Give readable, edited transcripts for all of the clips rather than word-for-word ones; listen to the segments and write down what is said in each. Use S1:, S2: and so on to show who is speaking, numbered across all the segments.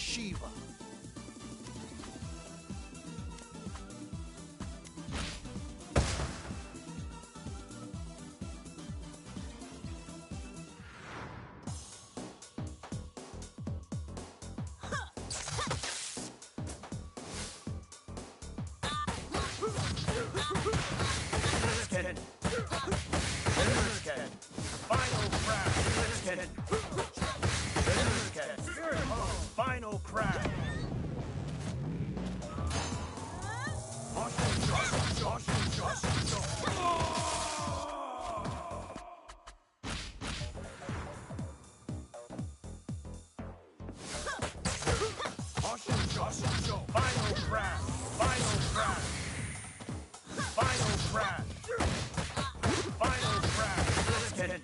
S1: Shiva. Cannon. Cannon. Final crash. Cannon. Cannon. Final crash. Final crash. Final crash. Final crash. Final crash. Cannon.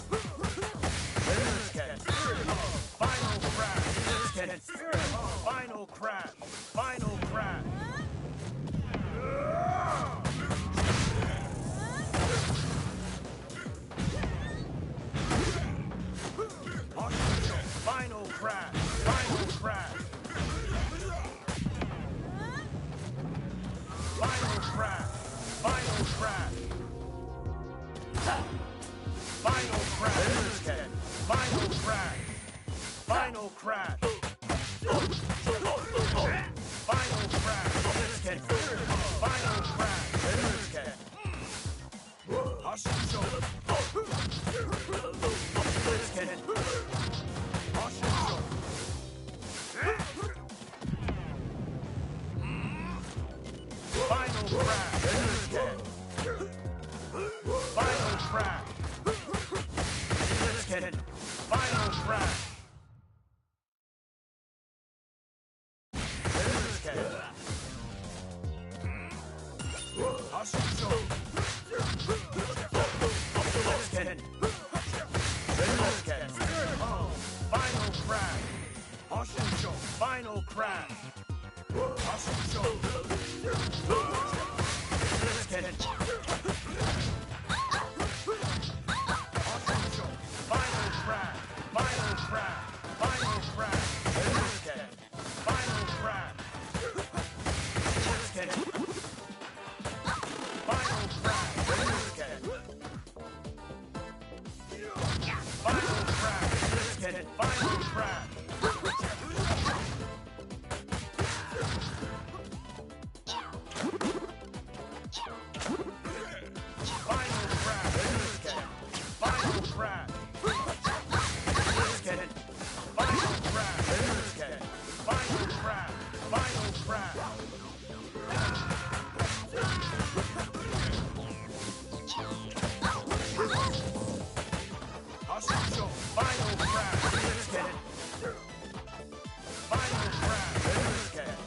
S1: Cannon. Final crash. Cannon. Final crash. Final crash. Final crash. Final crash. Final crash. Final crash. Final crash. Final crash. Final crash. Final crash. Final crash. Final crash. Final crash. Cannon. Final crash. Cannon. Final crash. Final crash. Cannon. Final crash. Final crash. Final crash. Final crash. Cannon. Final crash. Final crash. Cannon. Final crash. Final crash. Final crash. Cannon. Final crash. Final crash. Final crash. Final crash. Cannon.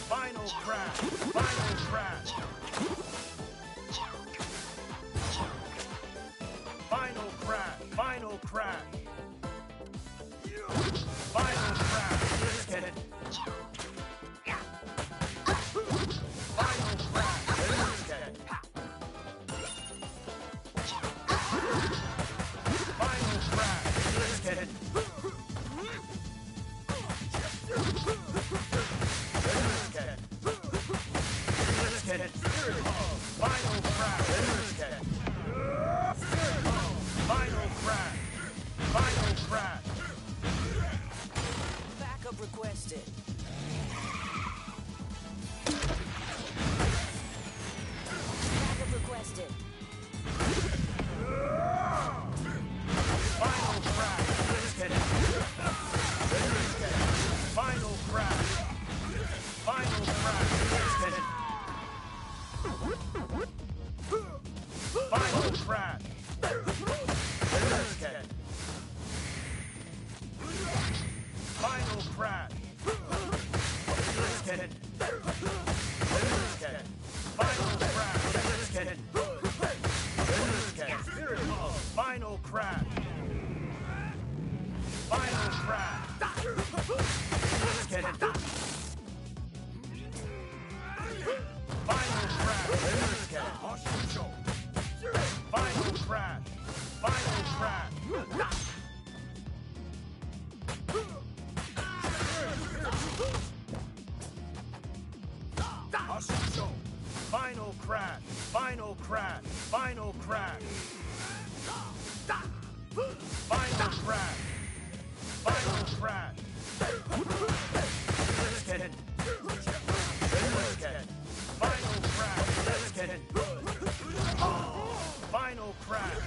S1: Final crash. Final crash. Final crash. Final crash. Final crash. Final crash. Cannon. Final crash. Final crash. Cannon. Cannon. Final crash. Final crash. Final crash.
S2: Backup requested. Backup requested.
S1: Final crash. Final crash. Final crash. Final crash. Final crash. Cannon. Final crash. Cannon. Final crash. Final crash. Cannon. Final crash. Final crash. Final crash.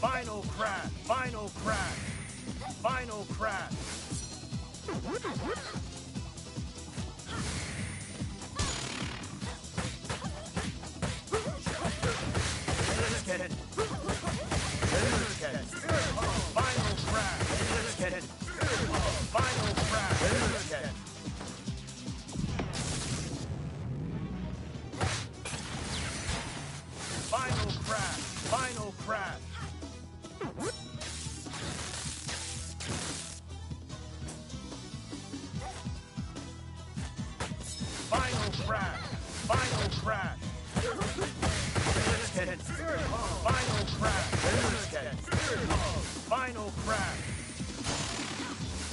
S1: Final crash. Final crash. Final crash. Let's get it. Let's get it. Final crash. Let's get it. Final crash. Let's get it. Final crash. Final crash. Final crash. Final crash. Let's get it. Final crash. Let's get it. Final crash.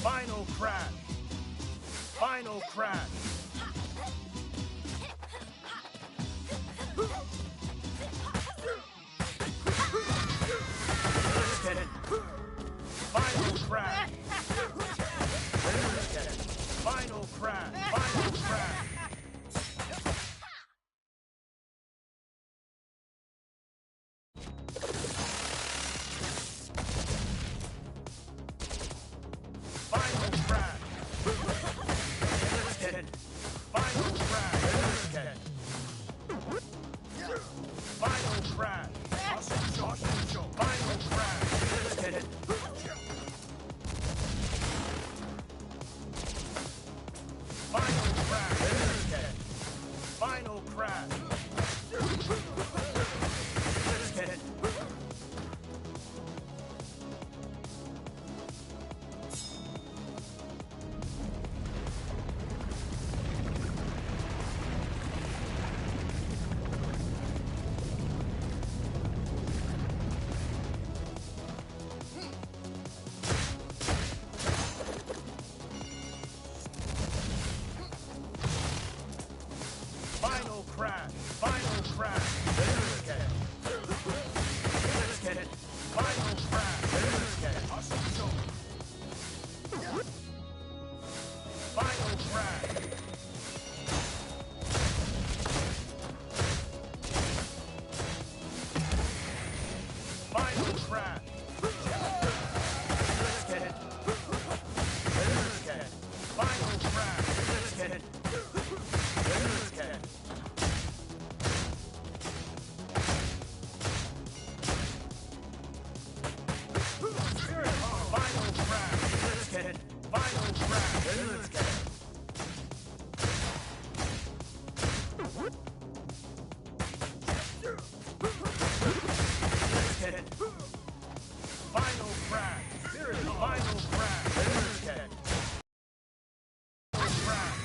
S1: Final crash. Final crash. Let's get it. Final crash. Let's get it. Final crash. Final crash. Final crash. Let's get it. Final crash. Let's get it. Final crash. Final crash. Let's get it. Final crash. Let's get it. Final crash. Let's get it. Final crash. Final crash. Let's get it. Let's get it. Final crash. Let's get it. Final crash. Final crash. Let's get it. Let's get it. Final crash. Let's get it. Let's get it. Final crash. Let's get it. Final crash. Let's get it. Let's get it. Final crash. Final crash. Let's get it. Final crash.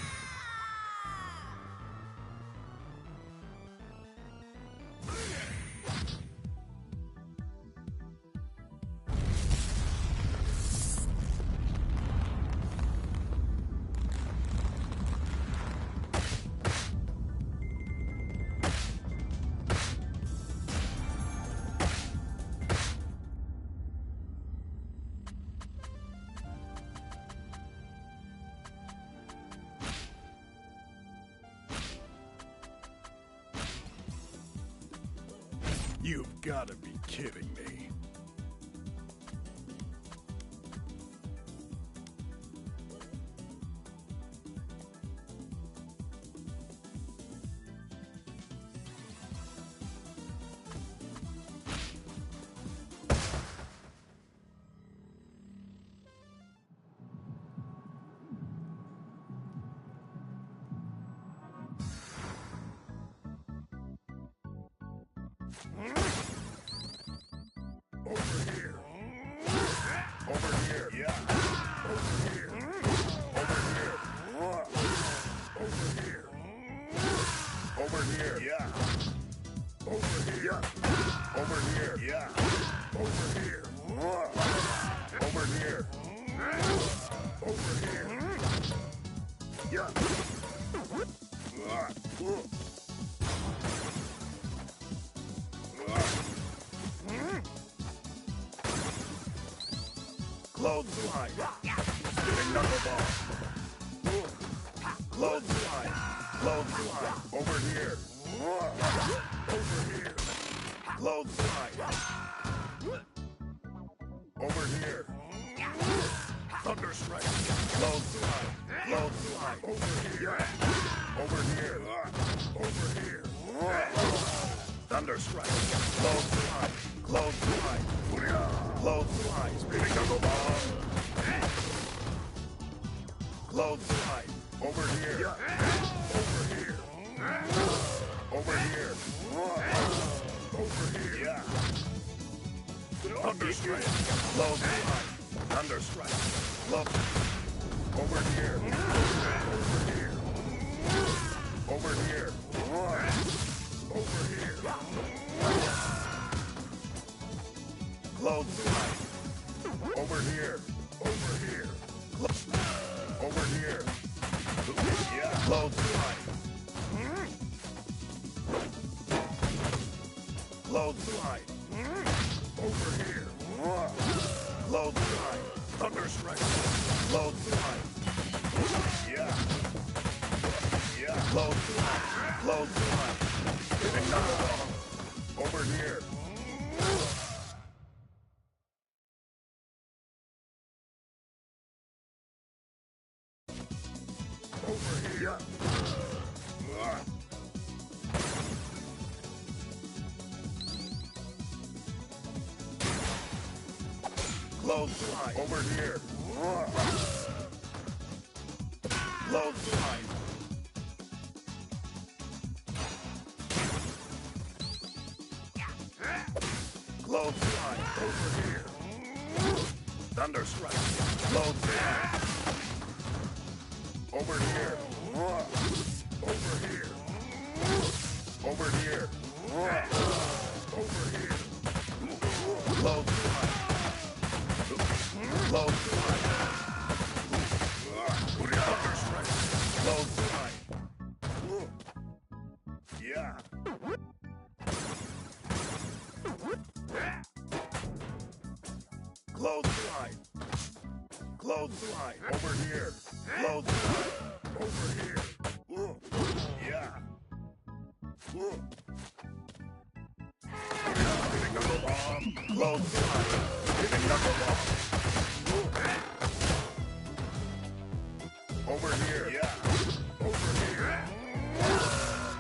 S3: You've got to be kidding me. Over here. Over here. Yeah. Over here. Over here. Over here. Over here. Yeah. Over here. Over here. Yeah. Over here. Over here. Over here. Yeah. Clothesline. Spinning knuckleball. Clothesline. Clothesline. Over here. Over here. Clothesline. Thunder strike. Clothesline. Clothesline. Over here. Over here. Over here. Thunder strike. Clothesline. Clothesline. Clothesline. Spinning knuckle bomb. Clothesline. Over here. Over here. Over here. Over here. Yeah. Thunder strike. Clothesline. Thunder strike. Over here. Over here. Over here. Over here. Clothesline. Over here. Over here. Over here. Yeah. Clothesline. Clothesline. Over here. Clothesline. Thunder strike. Clothesline. Yeah. Yeah. Clothesline. Clothesline. Getting knuckle bomb. Over here. Over here. Clothesline. Over here. Clothesline. Clothesline. Over here. Thunder strike. Clothesline. Over here. Over here. Over here. Over here. Clothesline. Clothesline. Thunder strike. Clothesline. Yeah. Clothesline. Clothesline. Over here. Clothesline. Over here. Yeah. Hitting knuckle bomb. Clothesline. Hitting knuckle bomb. Over here. Yeah. Over here.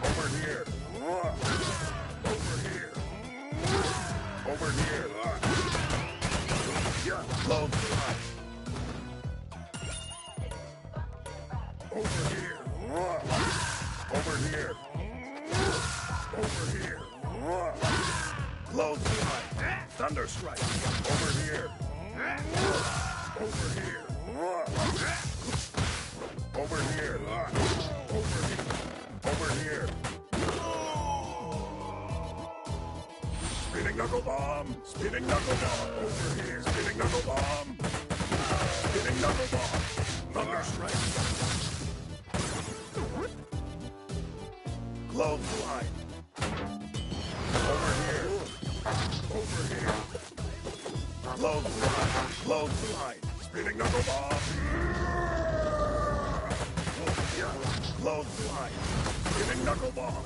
S3: Over here. Over here. Over here. Yeah. Clothesline. Over here. Over here. Over here. Clothesline. Thunder strike. Over here. Over here. Over here. Over here. Spinning knuckle bomb. Spinning knuckle bomb. Over here. Spinning knuckle bomb. Spinning knuckle bomb. Thunder strike. Clothesline. Over here. Over here. Clothesline. Clothesline. Spinning knuckle bomb. Clothesline. Spinning knuckle bomb.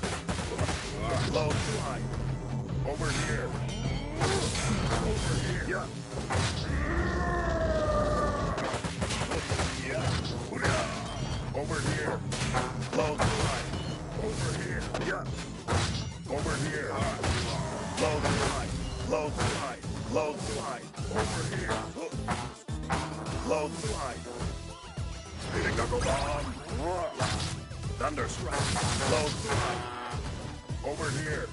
S3: Clothesline. Over here. Over here. Yeah. Yeah. Over here. Clothesline. Over here. Yeah. Over here. Clothesline. Clothesline. Clothesline. Over here. Clothesline. Spinning knuckle bomb. Thunder strike. Clothesline. Over here.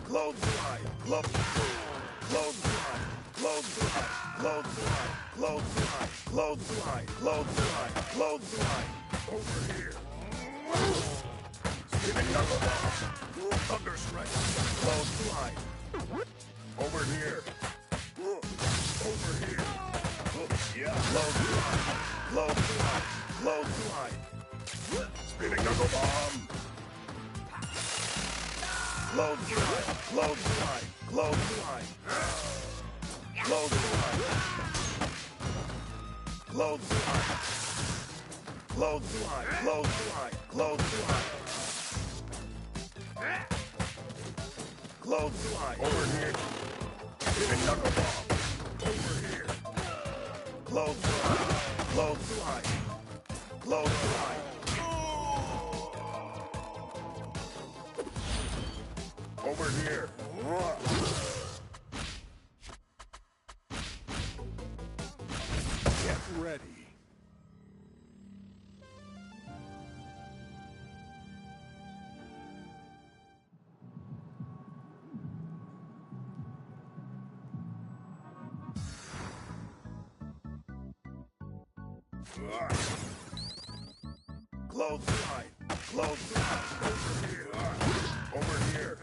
S3: Clothesline. Clothesline. Clothesline. Clothesline. Clothesline. Clothesline. Clothesline. Clothesline. Over here. Spinning knuckle bomb. Thunder strike. Clothesline. Over here. Over here. Yeah. Clothesline. Clothesline. Clothesline. Spinning knuckle bomb.
S1: Clothesline. Clothesline. Clothesline. Clothesline. Clothesline. Clothesline. Clothesline. Clothesline. Clothesline. Over here. Hitting knuckle bomb. Over here. Clothesline. Clothesline. Clothesline. Over here.
S3: Get ready.
S1: Clothesline. Clothesline. Over here. Over here.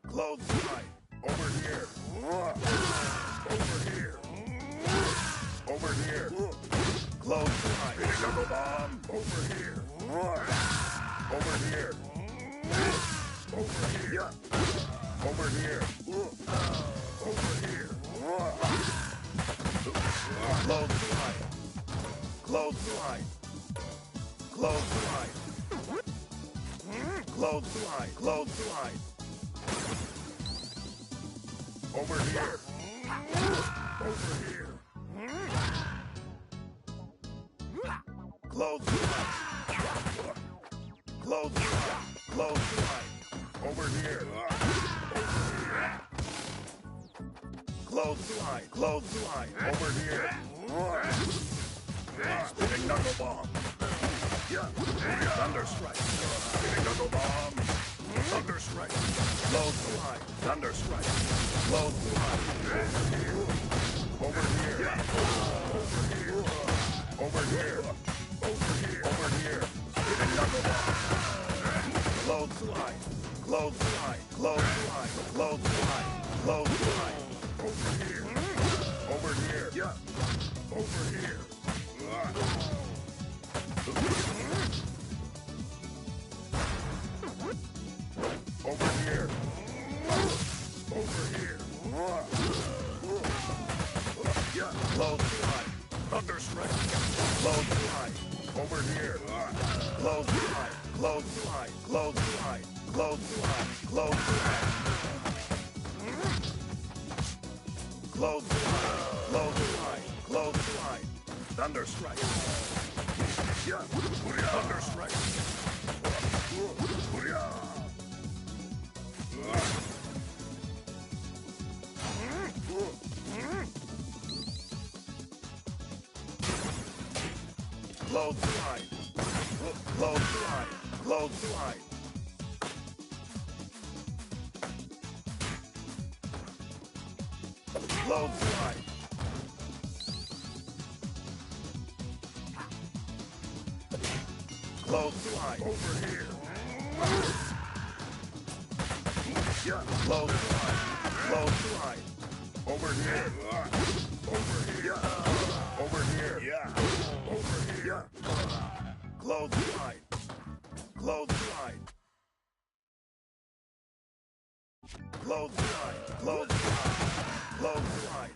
S1: Clothesline. Over here. Over here. Over here. Clothesline. Hitting knuckle bomb. Over here. Over here. Over here. Over here. Over here. Clothesline. Clothesline. Clothesline. Clothesline. Clothesline. Over here. Over here. Clothesline. Clothesline. Clothesline. Over here. Over here. Clothesline. Clothesline. Over here. Spinning knuckle bomb. Thunder strike. Spinning knuckle bomb. Thunder strike. Clothesline. Thunder strike. Clothesline. Over here. Over here. Over here. Over here. Over here. Spinning knuckle bomb. Clothesline. Clothesline. Clothesline. Clothesline. Clothesline. Over here. Over here. Over here. Over here. Over here. Clothesline. Thunder strike. Clothesline. Over here. Clothesline. Clothesline. Clothesline. Clothesline. Clothesline. Clothesline. Clothesline. Clothesline. Thunder strike. Thunder strike. Clothesline. Clothesline. Clothesline. Clothesline. Clothesline. Over here. Clothesline. Clothesline. Over here. Over here. Over here. Over here. Clothesline. Clothesline. Clothesline. Clothesline. Clothesline.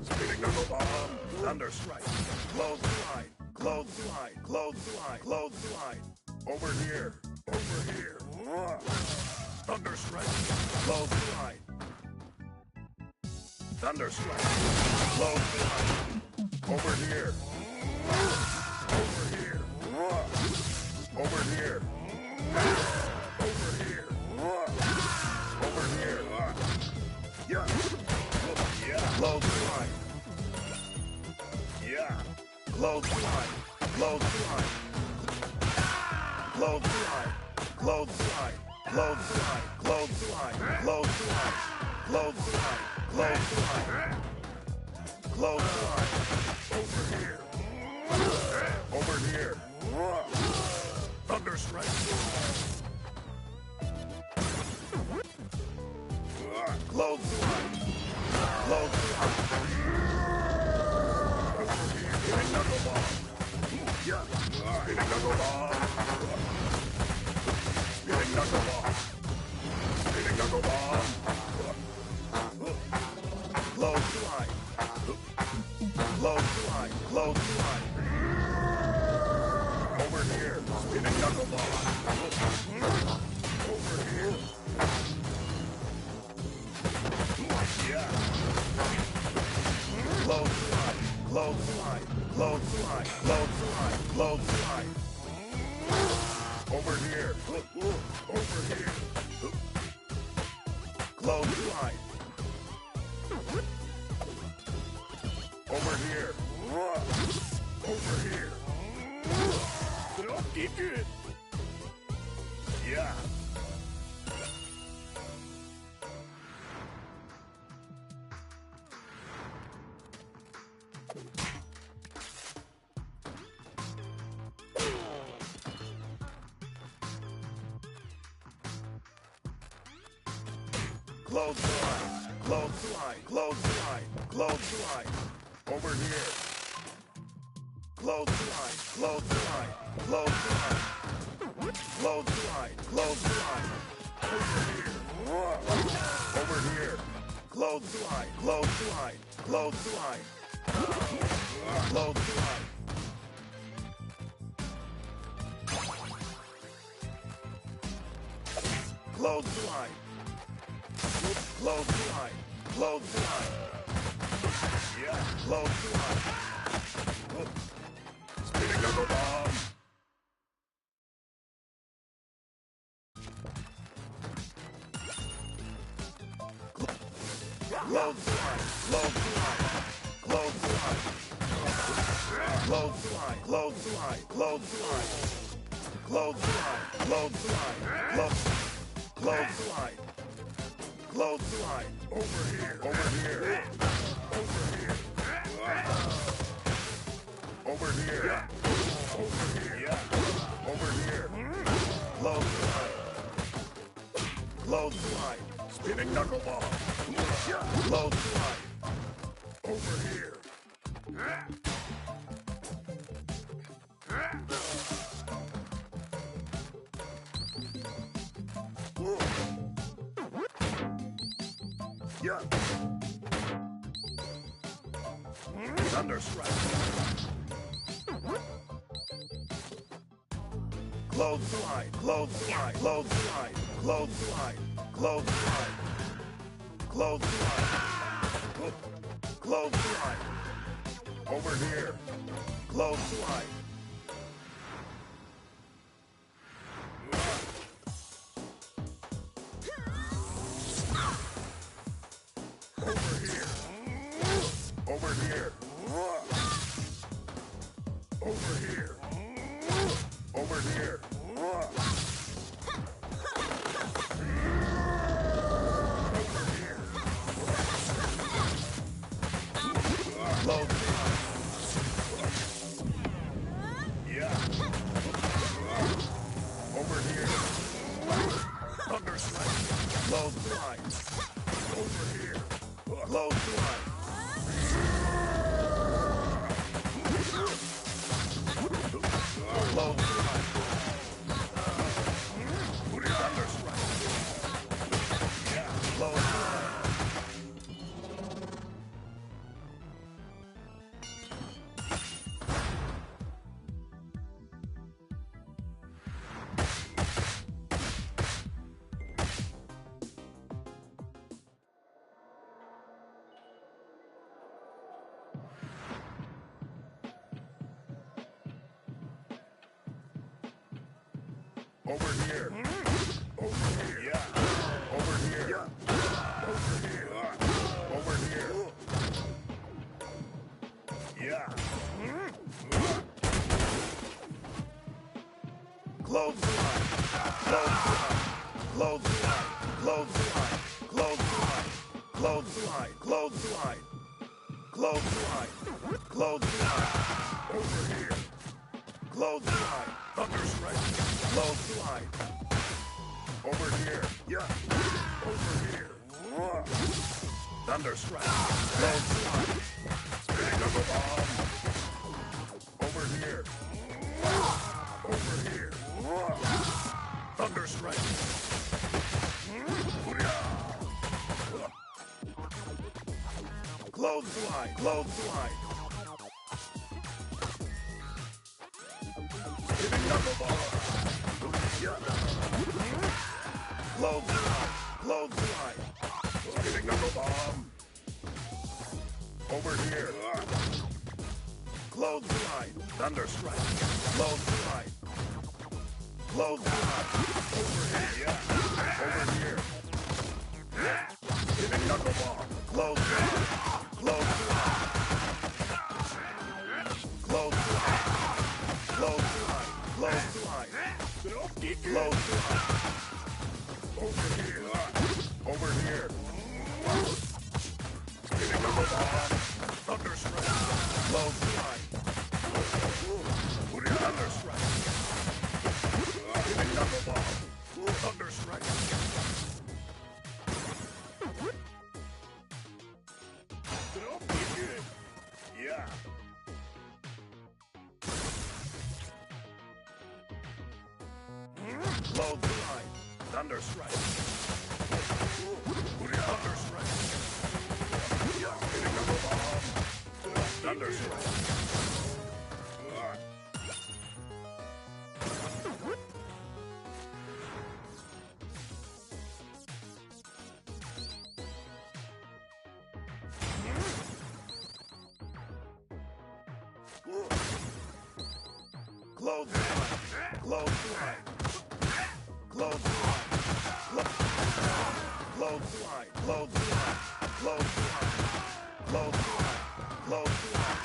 S1: Spinning knuckle bomb. Thunder strike. Clothesline. Clothesline. Clothesline. Clothesline. Over here. Over here. Thunder strike. Clothesline. Thunder strike. Clothesline. Over here. Over here. Over here. Over here. Over here. Clothesline. Clothesline. Clothesline. Clothesline. Clothesline. Clothesline. Clothesline. Clothesline. Clothesline. Clothesline. Clothesline. Over here. Over here. Thunder strike. Clothesline. Clothesline. Clothesline. Clothesline. Clothesline.
S3: Over here. Spinning knuckleball. Over here. Yeah.
S1: Clothesline. Clothesline. Clothesline. Clothesline. Clothesline.
S3: Over here. Over here.
S1: Clothesline.
S3: Over here. Over here. Get it. Yeah.
S1: Clothesline. Clothesline. Clothesline. Clothesline.
S3: Over here.
S1: Clothesline. Clothesline. Clothesline. Clothesline. Clothesline.
S3: Over here.
S1: Clothesline. Clothesline. Clothesline. Clothesline. Clothesline. Clothesline. Clothesline.
S3: Yeah.
S1: Clothesline.
S3: Spinning knuckle bomb.
S1: Clothesline. Clothesline. Clothesline. Clothesline. Clothesline. Clothesline. Clothesline. Clothesline. Clothesline. Clothesline.
S3: Over here. Over here. Over here. Over here. Over here. Yeah. Over here.
S1: Clothesline. Clothesline.
S3: Spinning knuckleball. Yeah.
S1: Clothesline.
S3: Over here. Yeah. Thunderstrike.
S1: Clothesline. Clothesline. Clothesline. Clothesline. Clothesline. Clothesline. Clothesline.
S3: Over here.
S1: Clothesline.
S3: Over here. Over here. Over here. Over here.
S1: Clothesline.
S3: Yeah. Over here. Thunderstrike.
S1: Clothesline.
S3: Over here.
S1: Clothesline. Clothesline.
S3: Thunderstrike. Yeah.
S1: Clothesline.
S3: Over here. Over here. Yeah. Over here. Yeah. Over here. Over here. Yeah.
S1: Clothesline. Clothesline. Clothesline. Clothesline. Clothesline. Clothesline. Clothesline. Clothesline.
S3: Over here.
S1: Clothesline.
S3: Thunderstrike.
S1: Clothesline.
S3: Over here. Yeah. Over here. Thunderstrike.
S1: Clothesline.
S3: Spinning knuckle bomb. Over here. Over here. Thunderstrike.
S1: Clothesline.
S3: Clothesline. Clothesline. Spinning knuckleball. Clothesline. Clothesline. Spinning knuckleball. Over here. Clothesline. Thunderstrike. Clothesline. Clothesline. Over here. Yeah. Over here. Spinning knuckleball. Clothesline. Clothesline. Clothesline. Clothesline. Clothesline. Clothesline. Over here. Over here. Spinning knuckleball. Thunderstrike. Clothesline. Thunderstrike. Spinning knuckleball. Thunderstrike. Yeah. Clothesline. Thunderstrike. Thunderstrike. Spinning knuckleball. Thunderstrike. Clothesline. Clothesline. Clothesline. Clothesline. Clothesline. Clothesline. Clothesline. Clothesline.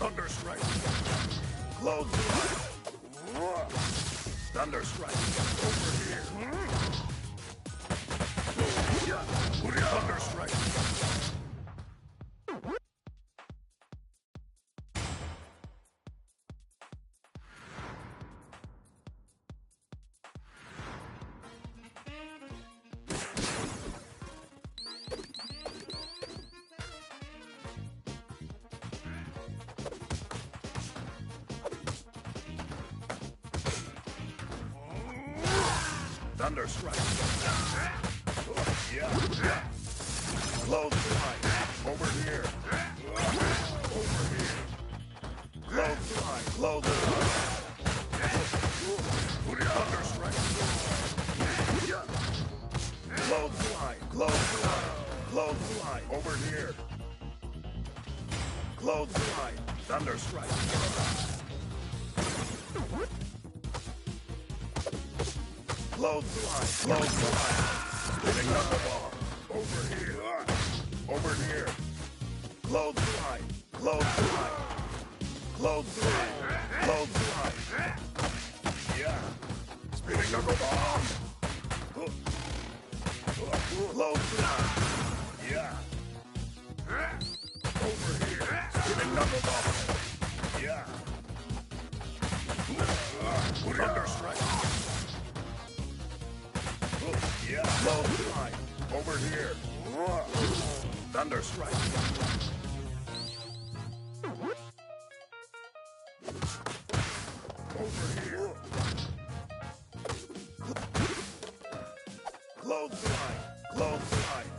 S3: Thunderstrike. Clothesline. Thunderstrike. Over here. Thunderstrike. Thunderstrike. Yeah. Clothesline. Over here. Over here. Clothesline. Clothesline. Thunderstrike. Clothesline. Clothesline. Clothesline. Over here. Clothesline. Thunderstrike. Clothesline. Clothesline. Spinning knuckleball. Over here. Over here. Clothesline. Clothesline. Clothesline. Clothesline. Yeah. Spinning knuckleball. Clothesline. Yeah. Over here. Spinning knuckleball. Yeah. Thunderstrike. Yeah. Clothesline. Over here. Thunderstrike. Over here. Clothesline. Clothesline.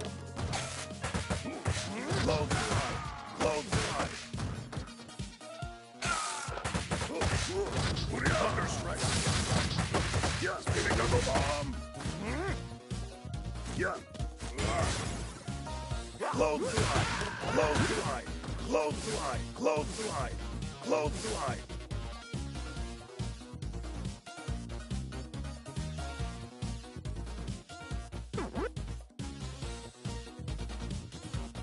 S3: Clothesline. Clothesline. Thunderstrike. Yeah. Spinning knuckleball. Yeah. Clothesline. Clothesline. Clothesline. Clothesline. Clothesline.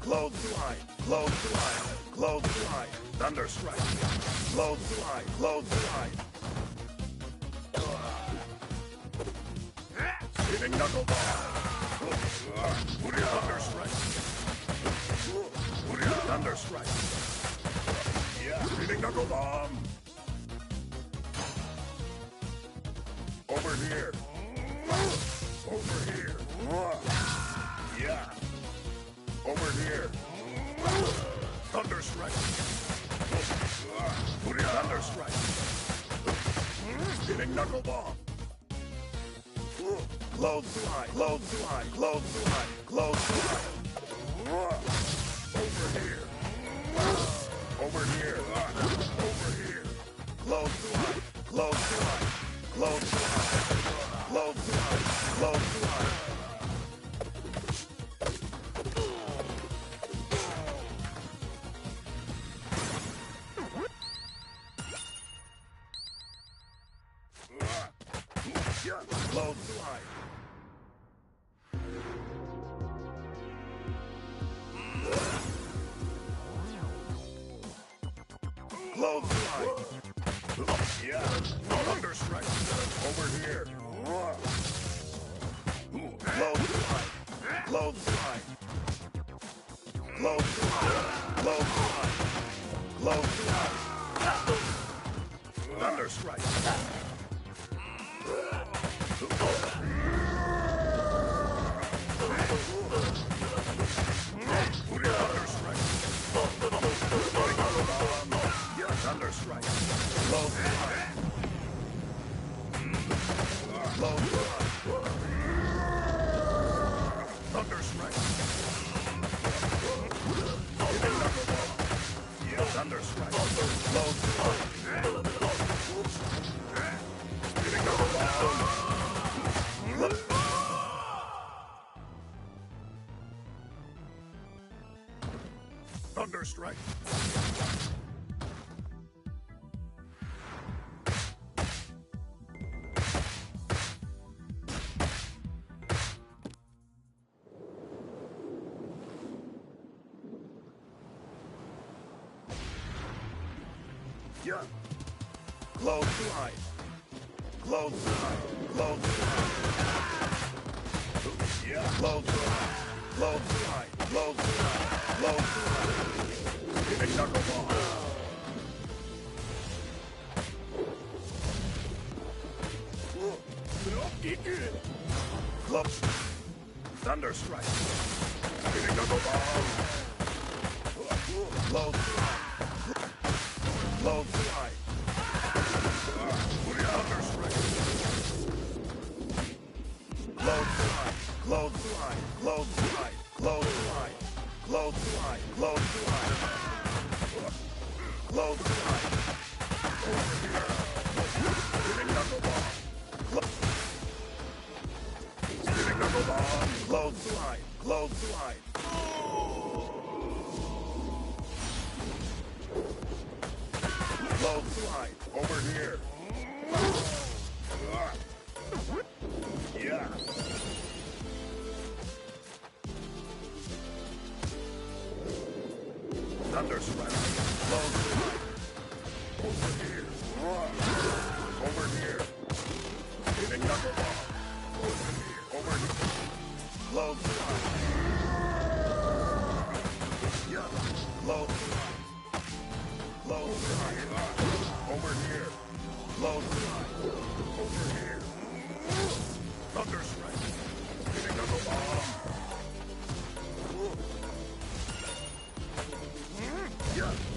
S3: Clothesline. Clothesline. Clothesline. Thunderstrike. Clothesline. Clothesline. Spinning knuckleball. Thunderstrike. Thunderstrike. Yeah. Spinning knuckleball. Over here. Over here. Yeah. Over here. Thunderstrike. Thunderstrike. Spinning knuckleball. Clothesline, clothesline, clothesline, clothesline. Over here. Over here. Over here. Clothesline, clothesline, clothesline, clothesline, clothesline. Clothesline. Clothesline. Yeah. Thunder strike. Over here. Clothesline. Clothesline. Clothesline. Clothesline. Clothesline. Thunder strike. Thunder strike. Thunder strike. Clothesline. Clothesline. Thunder strike. Thunder strike. Clothesline. Hitting the bomb. Thunder strike. Yeah. Clothesline. Clothesline. Clothesline. Yeah. Clothesline. Clothesline. Clothesline. Clothesline. Hitting knuckleball. Close. Thunder strike. Hitting knuckleball. Clothesline. Clothesline. Thunder strike. Clothesline. Clothesline. Clothesline. Clothesline. Clothesline. Clothesline. Clothesline. Over here. Hitting knuckleball. Hitting knuckleball. Clothesline. Clothesline. Clothesline. Over here. Yeah. Thunder strike. Clothesline. Over here. Over here. Hitting knuckleball. Over here. Over here. Clothesline. Yeah. Clothesline. Clothesline. Over here. Clothesline. Over here. Thunder strike. Hitting knuckleball. Yeah.